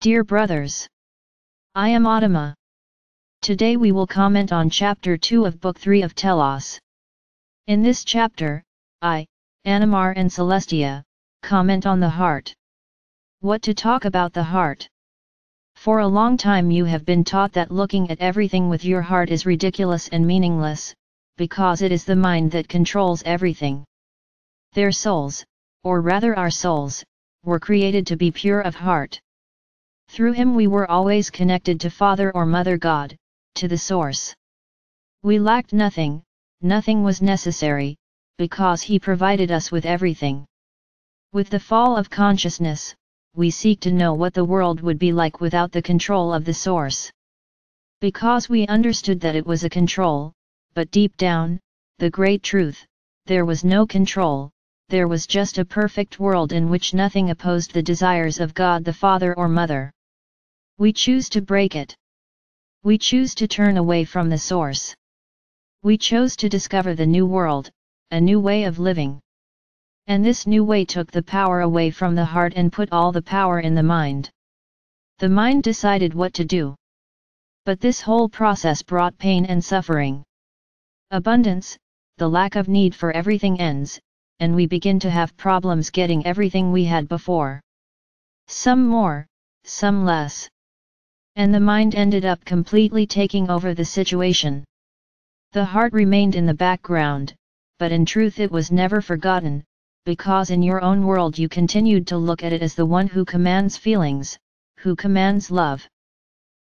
Dear brothers, I am Adama. Today we will comment on Chapter 2 of Book 3 of Telos. In this chapter, I, Anamar and Celestia, comment on the heart. What to talk about the heart? For a long time you have been taught that looking at everything with your heart is ridiculous and meaningless, because it is the mind that controls everything. Their souls, or rather our souls, were created to be pure of heart. Through him we were always connected to Father or Mother God, to the Source. We lacked nothing, nothing was necessary, because he provided us with everything. With the fall of consciousness, we seek to know what the world would be like without the control of the Source. Because we understood that it was a control, but deep down, the great truth, there was no control, there was just a perfect world in which nothing opposed the desires of God the Father or Mother. We choose to break it. We choose to turn away from the Source. We chose to discover the new world, a new way of living. And this new way took the power away from the heart and put all the power in the mind. The mind decided what to do. But this whole process brought pain and suffering. Abundance, the lack of need for everything ends, and we begin to have problems getting everything we had before. Some more, some less. And the mind ended up completely taking over the situation. The heart remained in the background, but in truth it was never forgotten, because in your own world you continued to look at it as the one who commands feelings, who commands love.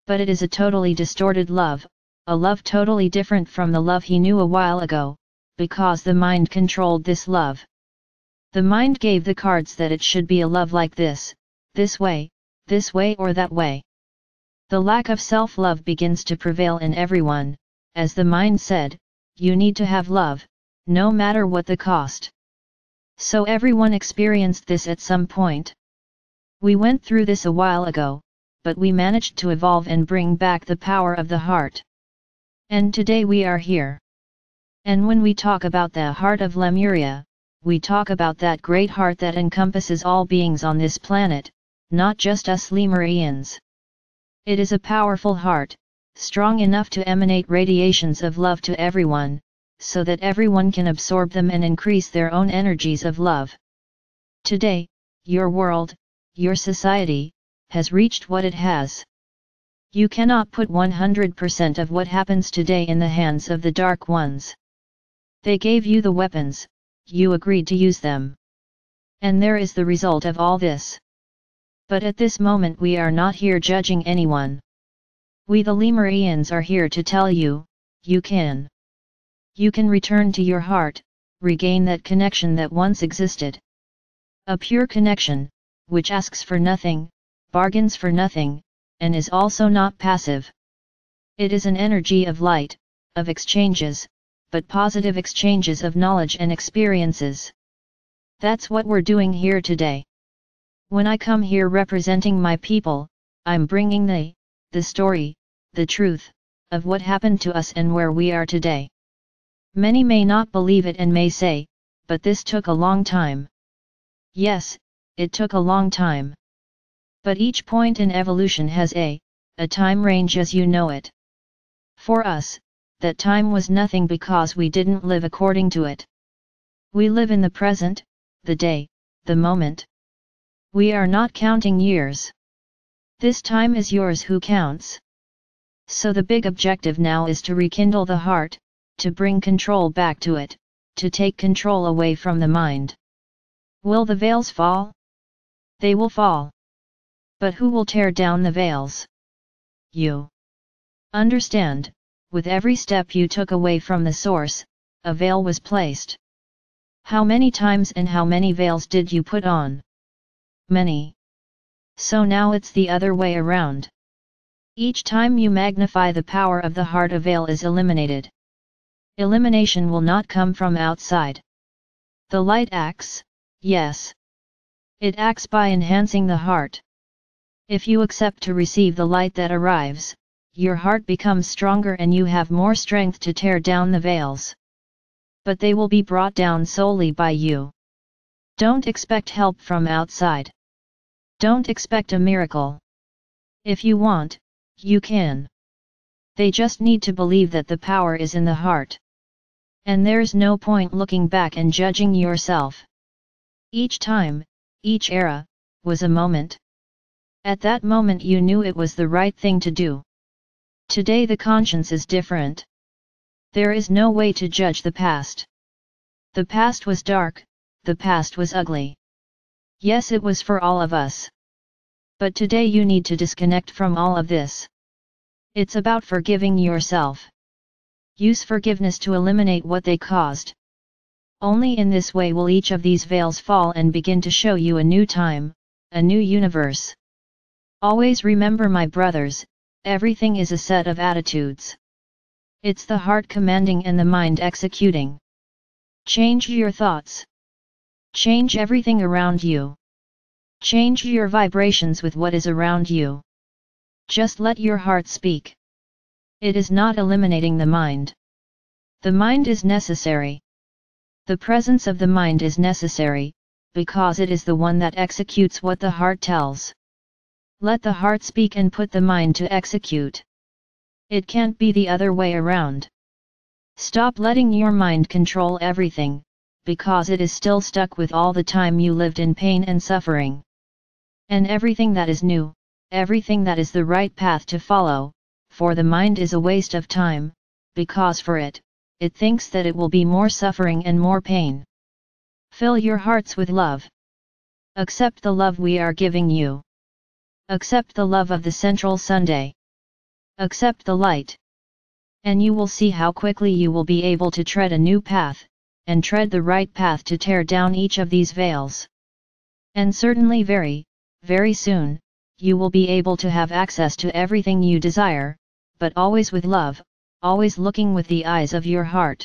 But it is a totally distorted love, a love totally different from the love he knew a while ago, because the mind controlled this love. The mind gave the cards that it should be a love like this way or that way. The lack of self-love begins to prevail in everyone, as the mind said, you need to have love, no matter what the cost. So everyone experienced this at some point. We went through this a while ago, but we managed to evolve and bring back the power of the heart. And today we are here. And when we talk about the heart of Lemuria, we talk about that great heart that encompasses all beings on this planet, not just us Lemurians. It is a powerful heart, strong enough to emanate radiations of love to everyone, so that everyone can absorb them and increase their own energies of love. Today, your world, your society, has reached what it has. You cannot put 100% of what happens today in the hands of the Dark Ones. They gave you the weapons, you agreed to use them. And there is the result of all this. But at this moment we are not here judging anyone. We the Lemurians are here to tell you, you can. You can return to your heart, regain that connection that once existed. A pure connection, which asks for nothing, bargains for nothing, and is also not passive. It is an energy of light, of exchanges, but positive exchanges of knowledge and experiences. That's what we're doing here today. When I come here representing my people, I'm bringing the story, the truth, of what happened to us and where we are today. Many may not believe it and may say, but this took a long time. Yes, it took a long time. But each point in evolution has a time range as you know it. For us, that time was nothing because we didn't live according to it. We live in the present, the day, the moment. We are not counting years. This time is yours who counts. So the big objective now is to rekindle the heart, to bring control back to it, to take control away from the mind. Will the veils fall? They will fall. But who will tear down the veils? You. Understand, with every step you took away from the Source, a veil was placed. How many times and how many veils did you put on? Many. So now it's the other way around. Each time you magnify the power of the heart, a veil is eliminated. Elimination will not come from outside. The light acts, yes. It acts by enhancing the heart. If you accept to receive the light that arrives, your heart becomes stronger and you have more strength to tear down the veils. But they will be brought down solely by you. Don't expect help from outside. Don't expect a miracle. If you want, you can. They just need to believe that the power is in the heart. And there's no point looking back and judging yourself. Each time, each era, was a moment. At that moment you knew it was the right thing to do. Today the conscience is different. There is no way to judge the past. The past was dark, the past was ugly. Yes, it was for all of us. But today you need to disconnect from all of this. It's about forgiving yourself. Use forgiveness to eliminate what they caused. Only in this way will each of these veils fall and begin to show you a new time, a new universe. Always remember, my brothers, everything is a set of attitudes. It's the heart commanding and the mind executing. Change your thoughts. Change everything around you. Change your vibrations with what is around you. Just let your heart speak. It is not eliminating the mind. The mind is necessary. The presence of the mind is necessary, because it is the one that executes what the heart tells. Let the heart speak and put the mind to execute. It can't be the other way around. Stop letting your mind control everything, because it is still stuck with all the time you lived in pain and suffering. And everything that is new, everything that is the right path to follow, for the mind is a waste of time, because for it thinks that it will be more suffering and more pain. Fill your hearts with love. Accept the love we are giving you. Accept the love of the Central Sunday. Accept the light. And you will see how quickly you will be able to tread a new path, and tread the right path to tear down each of these veils. And certainly very soon, you will be able to have access to everything you desire, but always with love, always looking with the eyes of your heart.